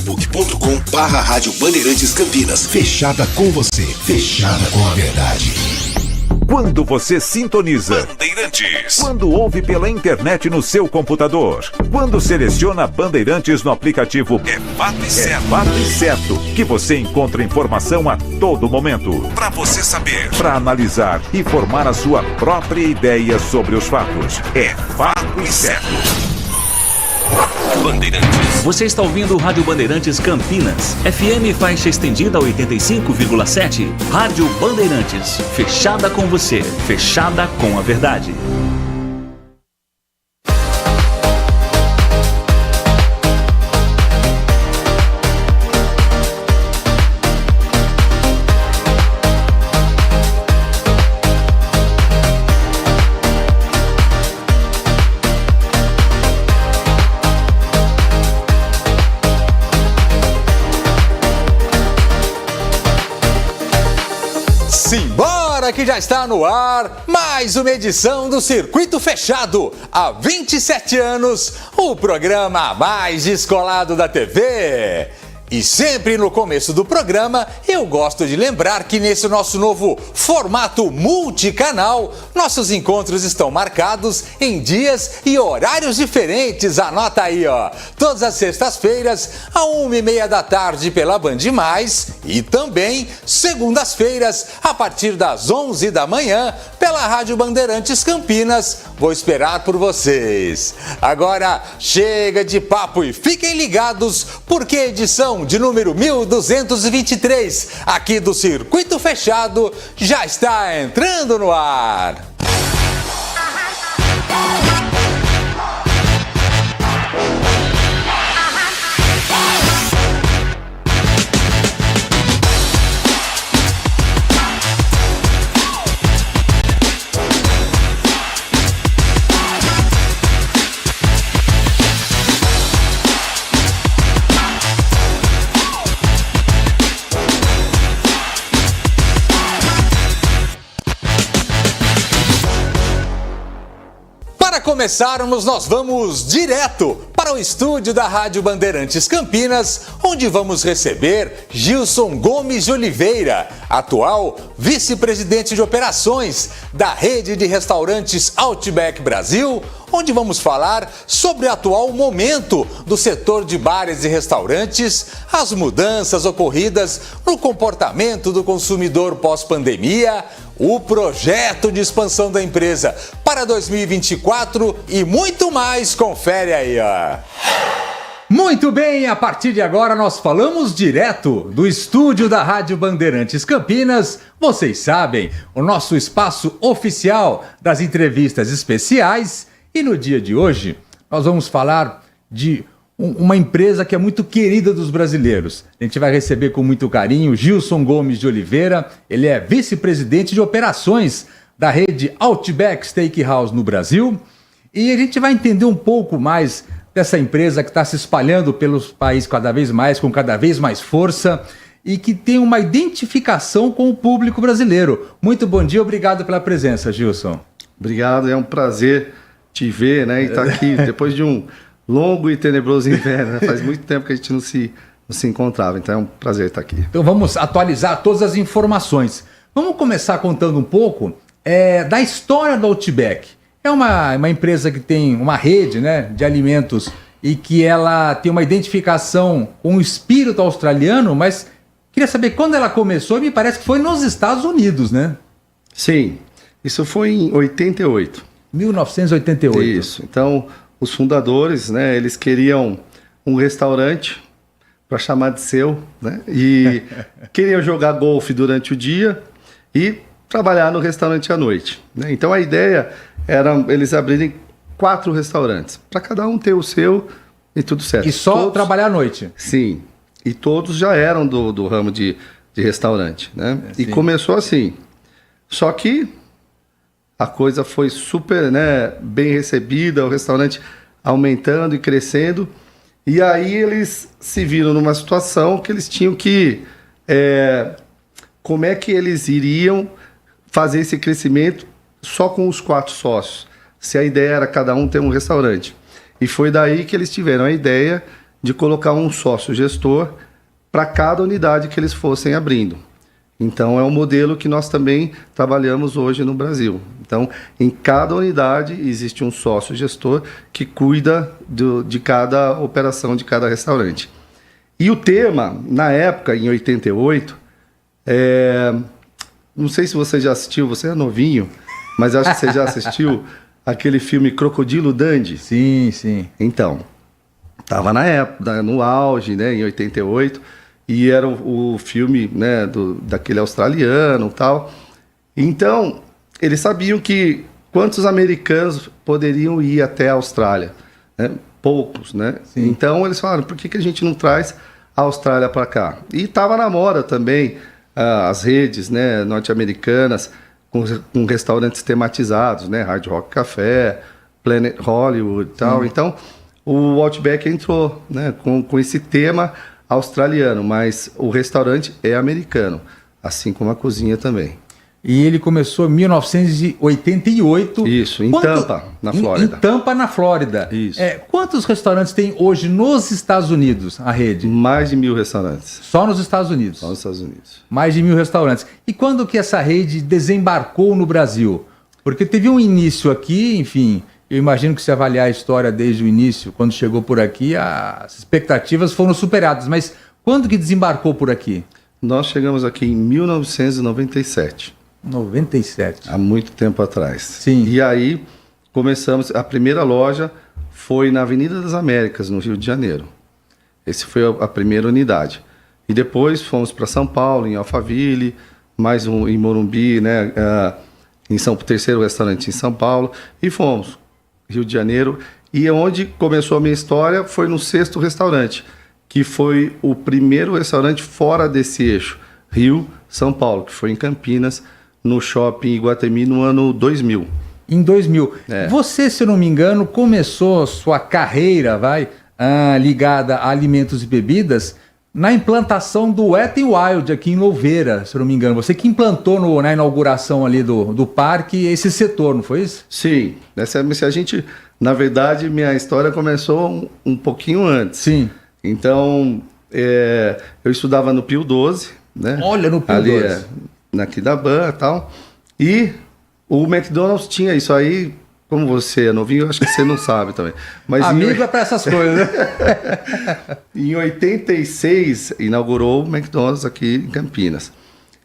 facebook.com/Rádio Bandeirantes Campinas. Fechada com você, fechada com a verdade. Quando você sintoniza Bandeirantes. Quando ouve pela internet no seu computador. Quando seleciona Bandeirantes no aplicativo. É fato e certo. É fato e certo que você encontra informação a todo momento. Pra você saber. Para analisar e formar a sua própria ideia sobre os fatos. É fato e certo. Bandeirantes. Você está ouvindo o Rádio Bandeirantes Campinas. FM faixa estendida 85,7. Rádio Bandeirantes. Fechada com você. Fechada com a verdade. Simbora que já está no ar mais uma edição do Circuito Fechado. Há 27 anos, o programa mais descolado da TV. E sempre no começo do programa, eu gosto de lembrar que nesse nosso novo formato multicanal, nossos encontros estão marcados em dias e horários diferentes. Anota aí, ó. Todas as sextas-feiras, à 1h30 da tarde pela Band Mais e também segundas-feiras, a partir das 11 da manhã, pela Rádio Bandeirantes Campinas. Vou esperar por vocês. Agora, chega de papo e fiquem ligados, porque a edição de número 1223, aqui do Circuito Fechado, já está entrando no ar. Para começarmos, nós vamos direto para o estúdio da Rádio Bandeirantes Campinas, onde vamos receber Gilson Gomes de Oliveira, atual vice-presidente de operações da rede de restaurantes Outback Brasil, onde vamos falar sobre o atual momento do setor de bares e restaurantes, as mudanças ocorridas no comportamento do consumidor pós-pandemia, o projeto de expansão da empresa para 2024 e muito mais. Confere aí, ó. Muito bem, a partir de agora nós falamos direto do estúdio da Rádio Bandeirantes Campinas. Vocês sabem, o nosso espaço oficial das entrevistas especiais. E no dia de hoje, nós vamos falar de uma empresa que é muito querida dos brasileiros. A gente vai receber com muito carinho Gilson Gomes de Oliveira. Ele é vice-presidente de operações da rede Outback Steakhouse no Brasil. E a gente vai entender um pouco mais dessa empresa que está se espalhando pelos países cada vez mais, com cada vez mais força e que tem uma identificação com o público brasileiro. Muito bom dia, obrigado pela presença, Gilson. Obrigado, é um prazer te ver, né? E estar aqui depois de um longo e tenebroso inverno, né? Faz muito tempo que a gente não se encontrava, então é um prazer estar aqui. Então vamos atualizar todas as informações. Vamos começar contando um pouco da história do Outback. É uma empresa que tem uma rede, né, de alimentos e que ela tem uma identificação com o espírito australiano, mas queria saber quando ela começou, e me parece que foi nos Estados Unidos, né? Sim, isso foi em 88. 1988. Isso, então os fundadores, né, eles queriam um restaurante para chamar de seu, né, e queriam jogar golfe durante o dia e trabalhar no restaurante à noite, né? Então a ideia era eles abrirem 4 restaurantes, para cada um ter o seu e tudo certo. E só trabalhar à noite? Sim, e todos já eram do ramo de restaurante, né? E começou assim, só que a coisa foi super, né, bem recebida, o restaurante aumentando e crescendo. E aí eles se viram numa situação que eles tinham que... como é que eles iriam fazer esse crescimento só com os 4 sócios? Se a ideia era cada um ter um restaurante. E foi daí que eles tiveram a ideia de colocar um sócio gestor para cada unidade que eles fossem abrindo. Então, é um modelo que nós também trabalhamos hoje no Brasil. Então, em cada unidade existe um sócio gestor que cuida de cada operação de cada restaurante. E o tema, na época, em 88, não sei se você já assistiu, você é novinho, mas acho que você já assistiu aquele filme Crocodilo Dundee. Sim, sim. Então, estava na época, no auge, né, em 88, e era o filme, né, daquele australiano e tal. Então, eles sabiam que quantos americanos poderiam ir até a Austrália, né? Poucos, né? Sim. Então, eles falaram, por que a gente não traz a Austrália para cá? E estava na moda também as redes, né, norte-americanas com restaurantes tematizados, né, Hard Rock Café, Planet Hollywood e tal. Então, o Outback entrou, né, com esse tema australiano, mas o restaurante é americano, assim como a cozinha também. E ele começou em 1988. Isso, em Tampa, na Flórida. Em Tampa, na Flórida. Isso. Quantos restaurantes tem hoje nos Estados Unidos, a rede? Mais de 1.000 restaurantes. Só nos Estados Unidos? Só nos Estados Unidos. Mais de 1.000 restaurantes. E quando que essa rede desembarcou no Brasil? Porque teve um início aqui, enfim, eu imagino que se avaliar a história desde o início, quando chegou por aqui, as expectativas foram superadas. Mas quando que desembarcou por aqui? Nós chegamos aqui em 1997. 97. Há muito tempo atrás. Sim. E aí começamos, a primeira loja foi na Avenida das Américas, no Rio de Janeiro. Essa foi a primeira unidade. E depois fomos para São Paulo, em Alphaville, mais um em Morumbi, né? O terceiro restaurante em São Paulo. E fomos, Rio de Janeiro. E onde começou a minha história foi no sexto restaurante, que foi o primeiro restaurante fora desse eixo, Rio-São Paulo, que foi em Campinas, no shopping Iguatemi no ano 2000. Em 2000. Você, se eu não me engano, começou sua carreira, ligada a alimentos e bebidas, na implantação do Wet n Wild aqui em Louveira, se eu não me engano. Você que implantou na inauguração ali do parque esse setor, não foi isso? Sim. A gente, na verdade, minha história começou um pouquinho antes. Sim. Então, eu estudava no Pio 12, né? Olha, no Pio ali, 12. Aqui da Ban e tal. E o McDonald's tinha isso aí, como você é novinho, eu acho que você não sabe também. Mas amigo é para essas coisas, né? Em 86, inaugurou o McDonald's aqui em Campinas.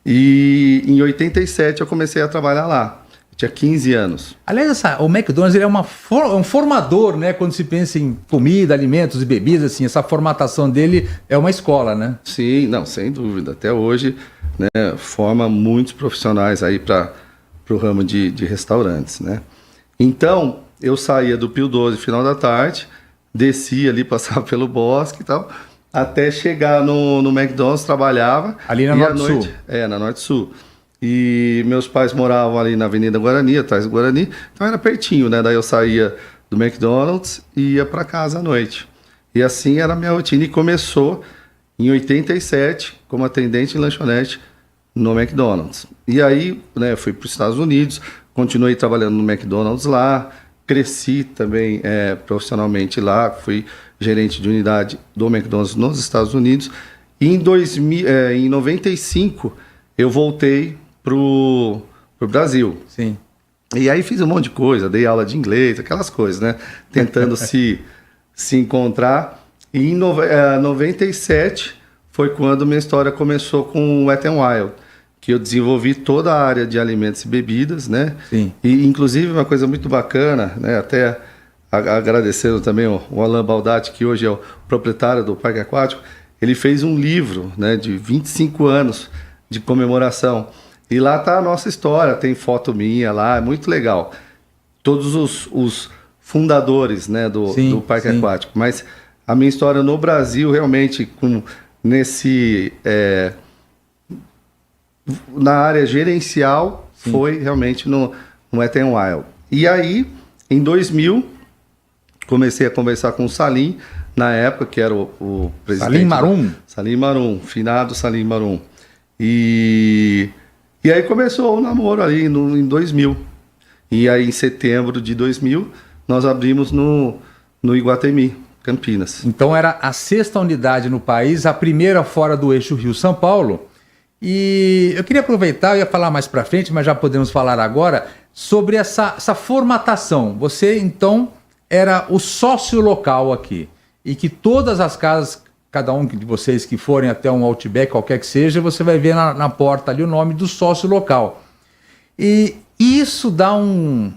E em 87 eu comecei a trabalhar lá. Eu tinha 15 anos. Aliás, o McDonald's ele é um formador, né? Quando se pensa em comida, alimentos e bebidas, assim, essa formatação dele é uma escola, né? Sim, não, sem dúvida. Até hoje, né, forma muitos profissionais aí para o ramo de restaurantes, né? Então, eu saía do Pio 12 final da tarde, descia ali, passava pelo Bosque e tal, até chegar no McDonald's, trabalhava. Ali na Norte-Sul? Na Norte-Sul. E meus pais moravam ali na Avenida Guarani, atrás do Guarani, então era pertinho, né? Daí eu saía do McDonald's e ia para casa à noite. E assim era a minha rotina. E começou em 87 como atendente em lanchonete no McDonald's. E aí, né, fui para os Estados Unidos, continuei trabalhando no McDonald's lá, cresci também profissionalmente lá, fui gerente de unidade do McDonald's nos Estados Unidos. E em 95 eu voltei pro Brasil. Sim. E aí fiz um monte de coisa, dei aula de inglês, aquelas coisas, né? Tentando se encontrar. E em 97 foi quando minha história começou com o Wet n Wild, que eu desenvolvi toda a área de alimentos e bebidas, né? Sim. E inclusive uma coisa muito bacana, né? Até agradecendo também o Alain Baldatti, que hoje é o proprietário do Parque Aquático, ele fez um livro, né, de 25 anos de comemoração. E lá está a nossa história, tem foto minha lá, é muito legal. Todos os fundadores, né, do Parque Aquático. Mas a minha história no Brasil, realmente, na área gerencial, foi realmente no Wet n Wild. E aí, em 2000, comecei a conversar com o Salim, na época, que era o presidente... Salim Marum? Salim Marum, finado Salim Marum. E aí começou o namoro ali em 2000. E aí em setembro de 2000, nós abrimos no Iguatemi, Campinas. Então era a 6ª unidade no país, a primeira fora do eixo Rio-São Paulo. E eu queria aproveitar, eu ia falar mais para frente, mas já podemos falar agora, sobre essa formatação. Você, então, era o sócio local aqui. E que todas as casas, cada um de vocês que forem até um Outback, qualquer que seja, você vai ver na porta ali o nome do sócio local. E isso dá um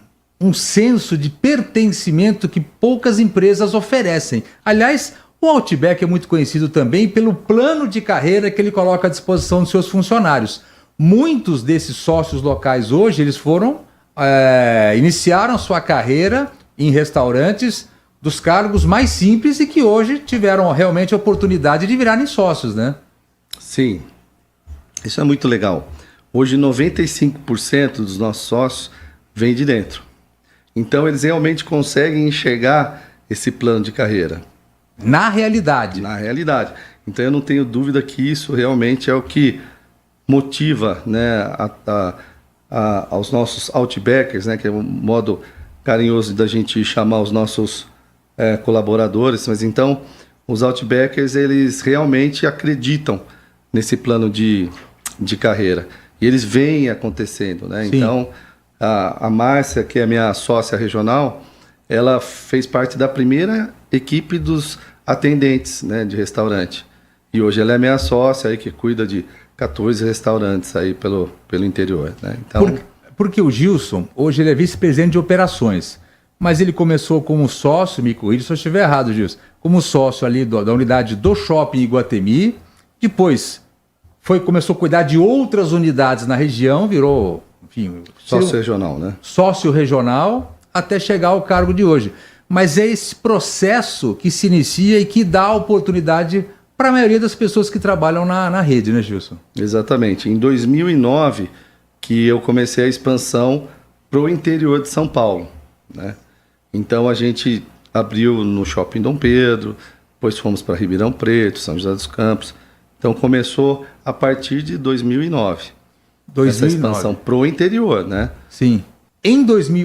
senso de pertencimento que poucas empresas oferecem. Aliás, o Outback é muito conhecido também pelo plano de carreira que ele coloca à disposição dos seus funcionários. Muitos desses sócios locais hoje, eles iniciaram sua carreira em restaurantes dos cargos mais simples e que hoje tiveram realmente a oportunidade de virarem sócios, né? Sim, isso é muito legal. Hoje 95% dos nossos sócios vêm de dentro. Então eles realmente conseguem enxergar esse plano de carreira. Na realidade. Na realidade. Então eu não tenho dúvida que isso realmente é o que motiva, né, aos nossos Outbackers, né, que é um modo carinhoso da gente chamar os nossos colaboradores. Mas então os Outbackers, eles realmente acreditam nesse plano de carreira. E eles veem acontecendo, né? Sim. Então a Márcia, que é a minha sócia regional, ela fez parte da primeira equipe dos atendentes, né, de restaurante. E hoje ela é minha sócia aí, que cuida de 14 restaurantes aí pelo interior, né? Então... Porque o Gilson, hoje ele é vice-presidente de operações, mas ele começou como sócio, me corrija se eu estiver errado, Gilson, como sócio ali da unidade do Shopping Iguatemi, depois começou a cuidar de outras unidades na região, virou, enfim... Sócio regional, né? Sócio regional, até chegar ao cargo de hoje. Mas é esse processo que se inicia e que dá oportunidade para a maioria das pessoas que trabalham na rede, né, Gilson? Exatamente. Em 2009, que eu comecei a expansão para o interior de São Paulo, né? Então a gente abriu no Shopping Dom Pedro, depois fomos para Ribeirão Preto, São José dos Campos. Então começou a partir de 2009. Essa expansão para o interior, né? Sim.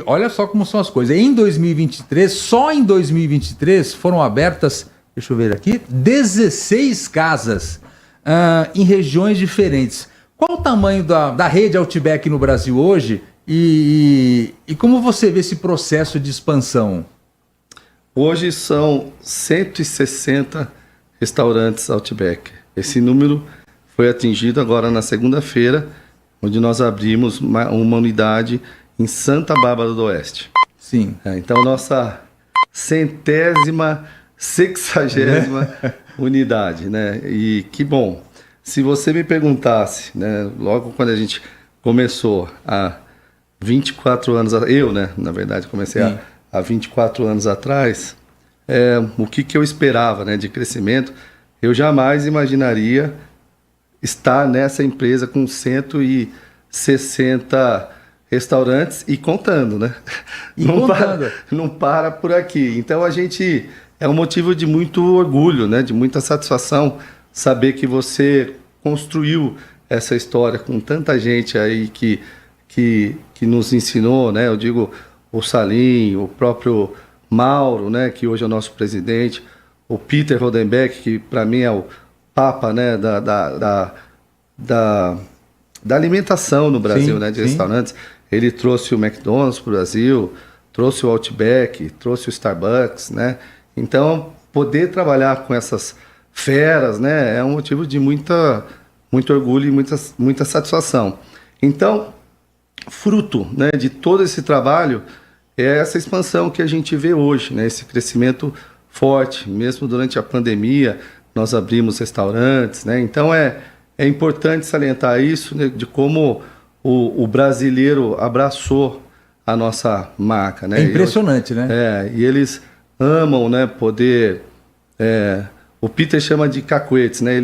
Olha só como são as coisas. Em 2023, só em 2023 foram abertas, deixa eu ver aqui, 16 casas em regiões diferentes. Qual o tamanho da rede Outback no Brasil hoje e como você vê esse processo de expansão? Hoje são 160 restaurantes Outback. Esse número foi atingido agora na segunda-feira, onde nós abrimos uma unidade em Santa Bárbara do Oeste. Sim. Então, nossa 160ª unidade, né? E que bom. Se você me perguntasse, né, logo quando a gente começou há 24 anos, eu, né, na verdade, comecei há 24 anos atrás, o que eu esperava, né, de crescimento, eu jamais imaginaria estar nessa empresa com 160 restaurantes e contando, né? Não para por aqui. Então a gente é um motivo de muito orgulho, né? De muita satisfação saber que você construiu essa história com tanta gente aí que nos ensinou, né? Eu digo o Salim, o próprio Mauro, né? Que hoje é o nosso presidente, o Peter Rodenbeck, que para mim é o papa, né? Da alimentação no Brasil, sim, né? De restaurantes. Ele trouxe o McDonald's para o Brasil, trouxe o Outback, trouxe o Starbucks, né? Então, poder trabalhar com essas feras, né, é um motivo de muito orgulho e muita satisfação. Então, fruto, né, de todo esse trabalho é essa expansão que a gente vê hoje, né, esse crescimento forte. Mesmo durante a pandemia, nós abrimos restaurantes, né? Então, é importante salientar isso, né, de como o brasileiro abraçou a nossa marca, né? É impressionante, né? E eles amam, né, poder... o Peter chama de cacuetes, né?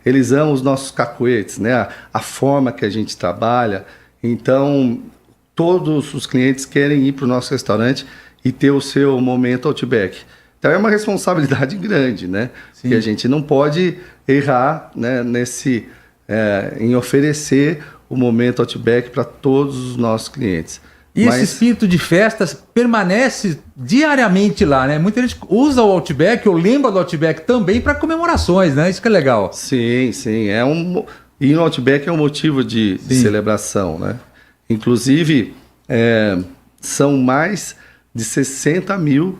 Eles amam os nossos cacuetes, né? A forma que a gente trabalha. Então, todos os clientes querem ir para o nosso restaurante e ter o seu momento Outback. Então, é uma responsabilidade grande, né? Sim. Que a gente não pode errar, né, em oferecer o momento Outback para todos os nossos clientes. E esse espírito de festas permanece diariamente lá, né? Muita gente usa o Outback, ou lembra do Outback também para comemorações, né? Isso que é legal. Sim. E no Outback é um motivo de celebração, né? Inclusive, são mais de 60 mil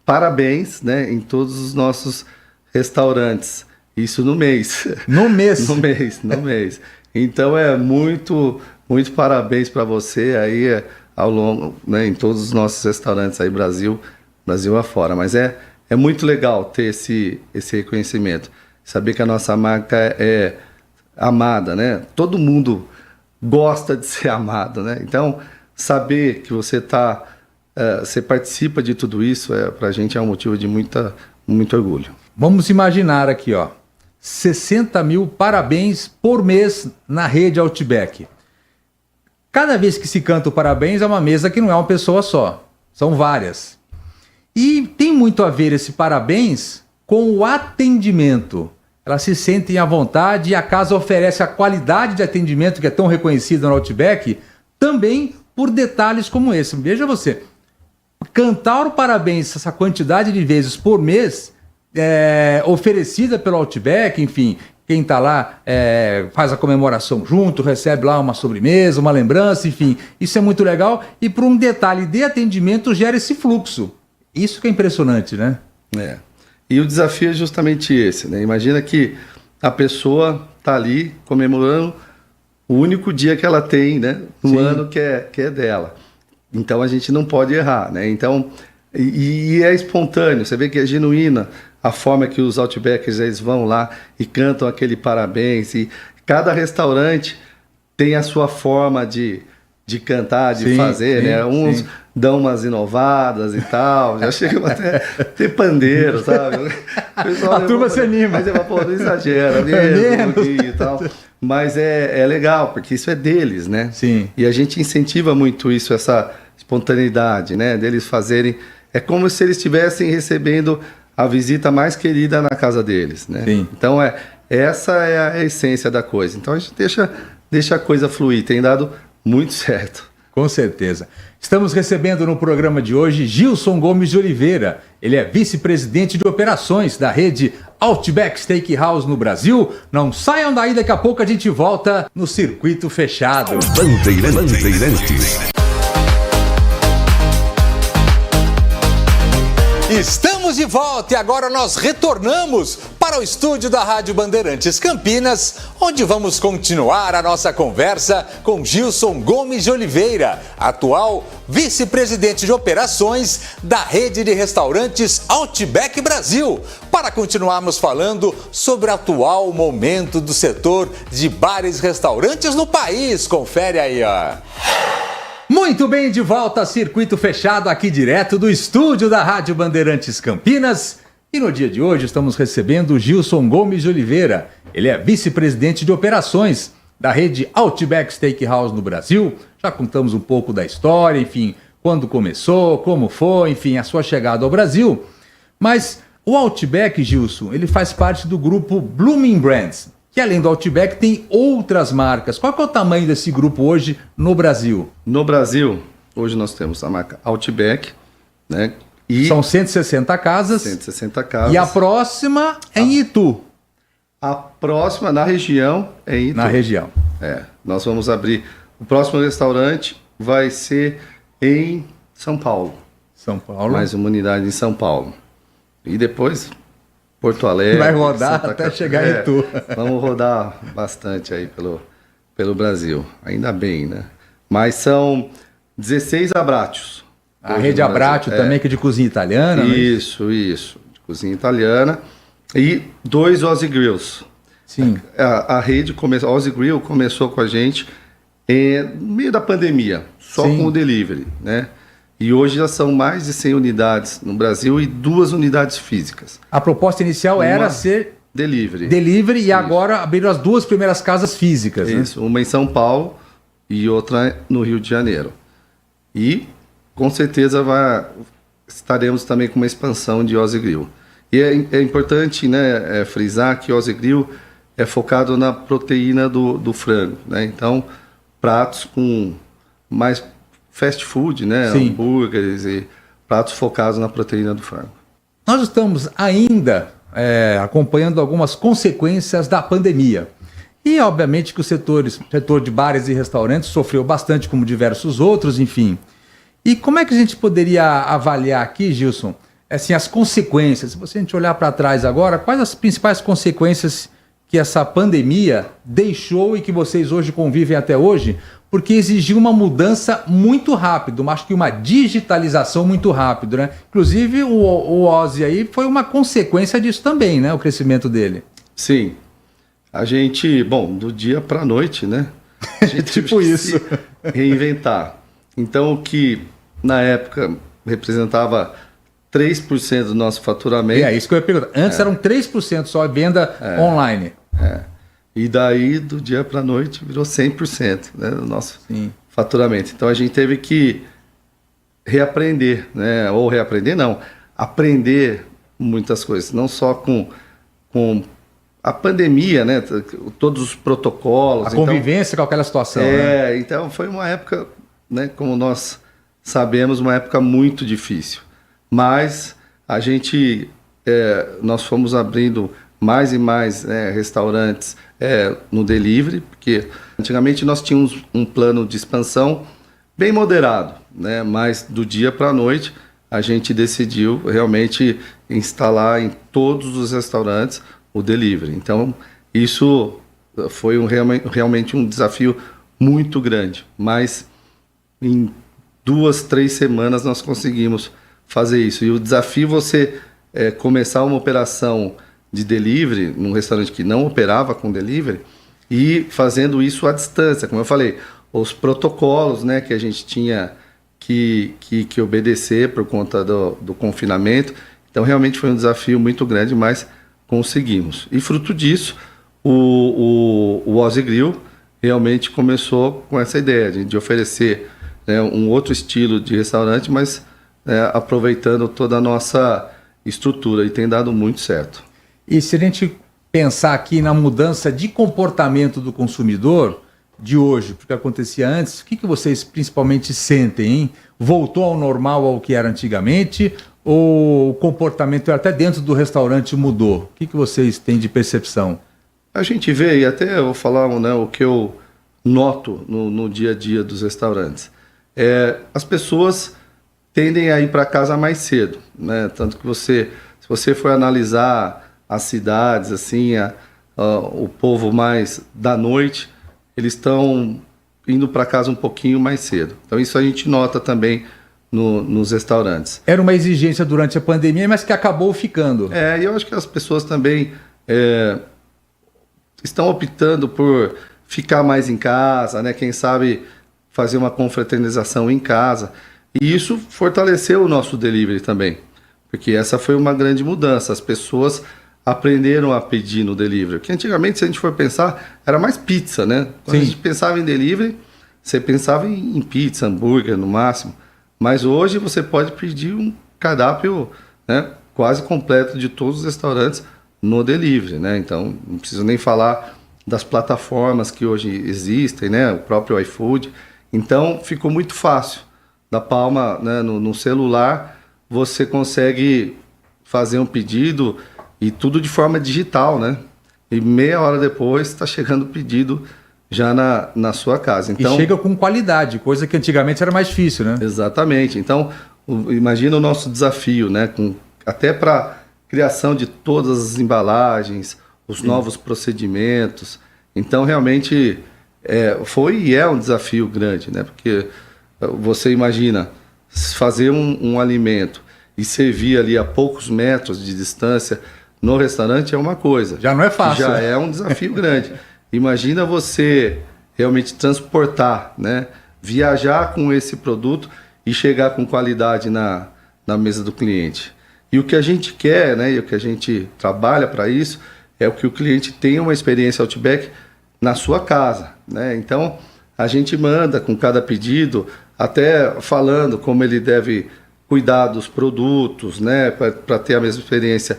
parabéns, né? Em todos os nossos restaurantes. Isso no mês. No mês? No mês. Então, muito parabéns para você aí, ao longo, né, em todos os nossos restaurantes aí, Brasil afora. Mas é muito legal ter esse reconhecimento. Saber que a nossa marca é amada, né? Todo mundo gosta de ser amado, né? Então, saber que você participa de tudo isso, pra gente é um motivo de muito orgulho. Vamos imaginar aqui, 60 mil parabéns por mês na rede Outback. Cada vez que se canta o parabéns é uma mesa que não é uma pessoa só, são várias. E tem muito a ver esse parabéns com o atendimento. Elas se sentem à vontade e a casa oferece a qualidade de atendimento que é tão reconhecida no Outback, também por detalhes como esse. Veja você, cantar o parabéns essa quantidade de vezes por mês, oferecida pelo Outback, enfim, quem está lá faz a comemoração junto, recebe lá uma sobremesa, uma lembrança, enfim, isso é muito legal e por um detalhe de atendimento gera esse fluxo. Isso que é impressionante, né? E o desafio é justamente esse, né? Imagina que a pessoa está ali comemorando o único dia que ela tem, né? No ano que é dela. Então a gente não pode errar, né? Então, e é espontâneo, você vê que é genuína a forma que os Outbackers eles vão lá e cantam aquele parabéns. E cada restaurante tem a sua forma de cantar, de fazer, né? Uns dão umas inovadas e tal, já chegam até ter pandeiro, sabe? A turma se anima. Mas não exagera mesmo e tal. Mas é legal, porque isso é deles, né? Sim. E a gente incentiva muito isso, essa espontaneidade, né? Deles fazerem... É como se eles estivessem recebendo a visita mais querida na casa deles, né? Sim. Então, essa é a essência da coisa. Então, a gente deixa a coisa fluir. Tem dado muito certo. Com certeza. Estamos recebendo no programa de hoje Gilson Gomes de Oliveira. Ele é vice-presidente de operações da rede Outback Steakhouse no Brasil. Não saiam daí, daqui a pouco a gente volta no Circuito Fechado. Bandeirantes. Estamos de volta e agora nós retornamos para o estúdio da Rádio Bandeirantes Campinas, onde vamos continuar a nossa conversa com Gilson Gomes de Oliveira, atual vice-presidente de operações da rede de restaurantes Outback Brasil, para continuarmos falando sobre o atual momento do setor de bares e restaurantes no país. Confere aí, Muito bem, de volta a Circuito Fechado, aqui direto do estúdio da Rádio Bandeirantes Campinas. E no dia de hoje estamos recebendo o Gilson Gomes de Oliveira. Ele é vice-presidente de operações da rede Outback Steakhouse no Brasil. Já contamos um pouco da história, enfim, quando começou, como foi, enfim, a sua chegada ao Brasil. Mas o Outback, Gilson, ele faz parte do grupo Bloomin' Brands, que além do Outback tem outras marcas. Qual que é o tamanho desse grupo hoje no Brasil? No Brasil, hoje nós temos a marca Outback, né? E são 160 casas. 160 casas. E a próxima é em Itu. A próxima na região é em Itu. Na região. Nós vamos abrir. O próximo restaurante vai ser em São Paulo. São Paulo. Mais uma unidade em São Paulo. E depois Porto Alegre. Vai rodar até chegar em Itu. Vamos rodar bastante aí pelo Brasil. Ainda bem, né? Mas são 16 Abrátios. A rede Abratio também, que é de cozinha italiana. Isso. De cozinha italiana. E 2 Ozzy Grills. Sim. A rede começou, a Ozzy Grill começou com a gente no meio da pandemia, só com o delivery, né? E hoje já são mais de 100 unidades no Brasil e 2 unidades físicas. A proposta inicial era ser delivery e agora abriram as 2 primeiras casas físicas. Isso, né? Uma em São Paulo e outra no Rio de Janeiro. E com certeza estaremos também com uma expansão de Ozzy Grill. E é importante, né, frisar que Ozzy Grill é focado na proteína do frango, né? Então, pratos com mais fast food, né? Sim. Hambúrgueres e pratos focados na proteína do frango. Nós estamos ainda acompanhando algumas consequências da pandemia. E, obviamente, que o setor de bares e restaurantes sofreu bastante, como diversos outros, enfim. E como é que a gente poderia avaliar aqui, Gilson, assim, as consequências? Se a gente olhar para trás agora, quais as principais consequências que essa pandemia deixou e que vocês hoje convivem até hoje? Porque exigiu uma mudança muito rápida, acho que uma digitalização muito rápida, né? Inclusive, o Ozzy aí foi uma consequência disso também, né? O crescimento dele. Sim. A gente, do dia para a noite, né? A gente tipo isso. Reinventar. Então, o que na época representava 3% do nosso faturamento... É isso que eu ia perguntar. Antes eram 3% só a venda online. E daí, do dia para a noite, virou 100%, né, do nosso faturamento. Então, a gente teve que reaprender, né? Ou reaprender, não. Aprender muitas coisas. Não só com a pandemia, né? Todos os protocolos. A convivência com aquela situação. Então foi uma época, né? Como nós sabemos, uma época muito difícil. Mas a gente, nós fomos abrindo mais e mais restaurantes no delivery, porque antigamente nós tínhamos um plano de expansão bem moderado, né? Mas do dia para a noite a gente decidiu realmente instalar em todos os restaurantes o delivery. Então, isso foi realmente um desafio muito grande. Mas em 2, 3 semanas nós conseguimos fazer isso. E o desafio você começar uma operação de delivery num restaurante que não operava com delivery e fazendo isso à distância. Como eu falei, os protocolos, né, que a gente tinha que obedecer por conta do confinamento. Então, realmente foi um desafio muito grande, mas conseguimos. E fruto disso, o Ozzy Grill realmente começou com essa ideia de oferecer, né, um outro estilo de restaurante, mas aproveitando toda a nossa estrutura, e tem dado muito certo. E se a gente pensar aqui na mudança de comportamento do consumidor de hoje, porque acontecia antes, o que vocês principalmente sentem, hein? Voltou ao normal, ao que era antigamente, ou o comportamento até dentro do restaurante mudou? O que vocês têm de percepção? A gente vê, e até eu vou falar, né, o que eu noto no dia a dia dos restaurantes. As pessoas tendem a ir para casa mais cedo, né? Tanto que se você for analisar as cidades, assim, o povo mais da noite, eles estão indo para casa um pouquinho mais cedo. Então isso a gente nota também nos restaurantes. Era uma exigência durante a pandemia, mas que acabou ficando. E eu acho que as pessoas também estão optando por ficar mais em casa, né? Quem sabe fazer uma confraternização em casa. E isso fortaleceu o nosso delivery também, porque essa foi uma grande mudança. As pessoas aprenderam a pedir no delivery. Porque antigamente, se a gente for pensar, era mais pizza, né? Quando a gente pensava em delivery, você pensava em pizza, hambúrguer no máximo. Mas hoje você pode pedir um cardápio, né, quase completo de todos os restaurantes no delivery, né? Então, não preciso nem falar das plataformas que hoje existem, né? O próprio iFood. Então, ficou muito fácil. Da palma, né, no celular, você consegue fazer um pedido e tudo de forma digital, né? E meia hora depois está chegando o pedido já na sua casa. Então, e chega com qualidade, coisa que antigamente era mais difícil, né? Exatamente. Então, imagina o nosso desafio, né? Até para criação de todas as embalagens, os novos procedimentos. Então, realmente, foi e é um desafio grande, né? Porque você imagina fazer um alimento e servir ali a poucos metros de distância no restaurante é uma coisa. Já não é fácil. Já é um desafio grande. Imagina você realmente transportar, né? Viajar com esse produto e chegar com qualidade na mesa do cliente. E o que a gente quer, né? E o que a gente trabalha para isso é o que o cliente tenha uma experiência Outback na sua casa, né? Então, a gente manda com cada pedido, até falando como ele deve cuidar dos produtos, né? Para ter a mesma experiência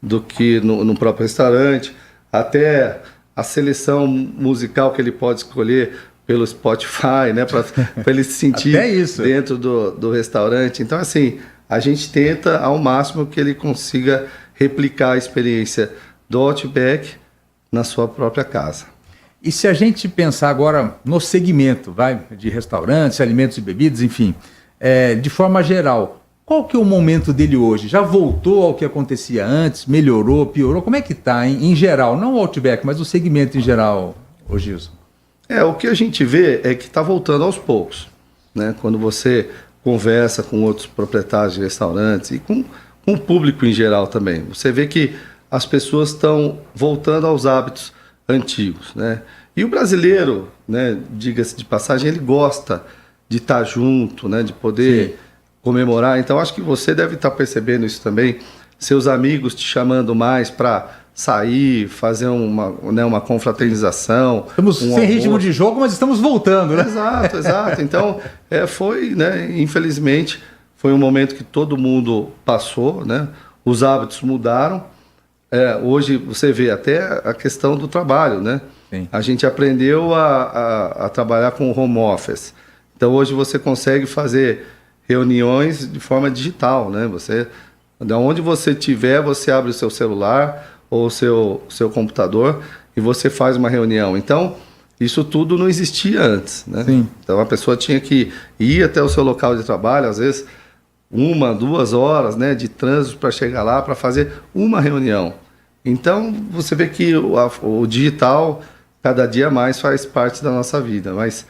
do que no próprio restaurante, até a seleção musical que ele pode escolher pelo Spotify, né? Para ele se sentir dentro do restaurante. Então, assim, a gente tenta ao máximo que ele consiga replicar a experiência do Outback na sua própria casa. E se a gente pensar agora no segmento, de restaurantes, alimentos e bebidas, enfim, de forma geral, qual que é o momento dele hoje? Já voltou ao que acontecia antes? Melhorou? Piorou? Como é que está em geral? Não o Outback, mas o segmento em geral, ô Gilson. O que a gente vê é que está voltando aos poucos, né? Quando você conversa com outros proprietários de restaurantes e com o público em geral também, você vê que as pessoas estão voltando aos hábitos antigos, né? E o brasileiro, né, diga-se de passagem, ele gosta de estar junto, né, de poder comemorar. Então, acho que você deve estar percebendo isso também, seus amigos te chamando mais para sair, fazer uma confraternização. Estamos sem ritmo de jogo, mas estamos voltando, né? Exato. Então, foi, né, infelizmente, foi um momento que todo mundo passou, né? Os hábitos mudaram. Hoje você vê até a questão do trabalho, né? Sim. A gente aprendeu a trabalhar com home office. Então, hoje você consegue fazer reuniões de forma digital, né? De onde você estiver, você abre o seu celular ou o seu computador e você faz uma reunião. Então, isso tudo não existia antes, né? Sim. Então, a pessoa tinha que ir até o seu local de trabalho, às vezes 1, 2 horas, né, de trânsito para chegar lá para fazer uma reunião. Então, você vê que o digital cada dia mais faz parte da nossa vida, mas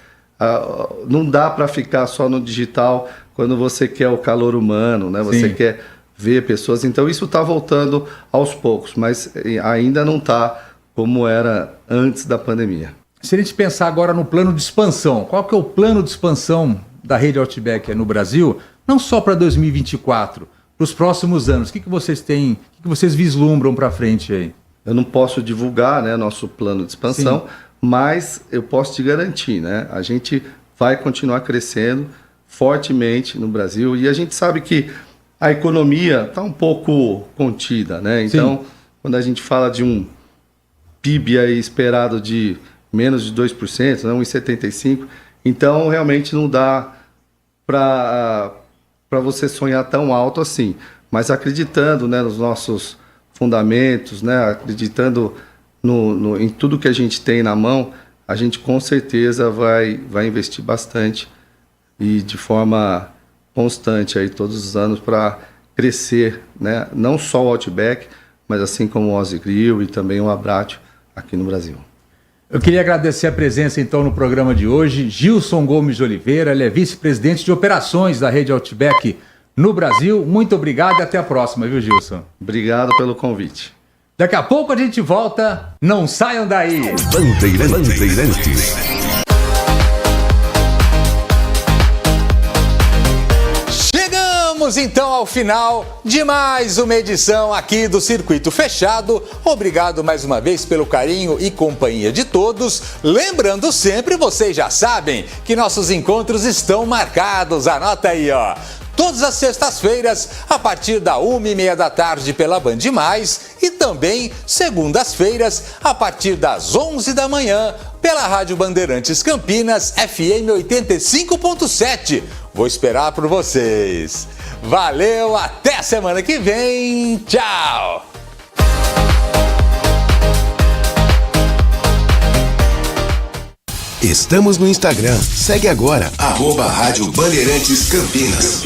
não dá para ficar só no digital quando você quer o calor humano, né? Você quer ver pessoas. Então, isso está voltando aos poucos, mas ainda não está como era antes da pandemia. Se a gente pensar agora no plano de expansão, qual que é o plano de expansão da rede Outback no Brasil, não só para 2024, para os próximos anos? O que vocês têm, o que vocês vislumbram para frente aí? Eu não posso divulgar, né, nosso plano de expansão, mas eu posso te garantir, né, a gente vai continuar crescendo fortemente no Brasil e a gente sabe que a economia está um pouco contida, né? Então, quando a gente fala de um PIB aí esperado de menos de 2%, né, 1,75%, então realmente não dá para você sonhar tão alto assim. Mas acreditando, né, nos nossos fundamentos, né, acreditando em tudo que a gente tem na mão, a gente com certeza vai investir bastante e de forma constante aí todos os anos para crescer, né, não só o Outback, mas assim como o Ozzy Grill e também o Abbraccio aqui no Brasil. Eu queria agradecer a presença, então, no programa de hoje. Gilson Gomes de Oliveira, ele é vice-presidente de operações da rede Outback no Brasil. Muito obrigado e até a próxima, viu, Gilson? Obrigado pelo convite. Daqui a pouco a gente volta. Não saiam daí! Bandeirantes. Chegamos então ao final de mais uma edição aqui do Circuito Fechado. Obrigado mais uma vez pelo carinho e companhia de todos. Lembrando sempre, vocês já sabem que nossos encontros estão marcados. Anota aí, ó. Todas as sextas-feiras, a partir da 1h30 da tarde pela Band Mais e também segundas-feiras, a partir das 11 da manhã, pela Rádio Bandeirantes Campinas, FM 85.7. Vou esperar por vocês. Valeu, até semana que vem. Tchau! Estamos no Instagram. Segue agora, @Rádio Bandeirantes Campinas.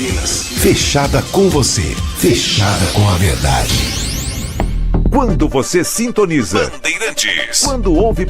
Fechada com você. Fechada com a verdade. Quando você sintoniza Bandeirantes. Quando ouve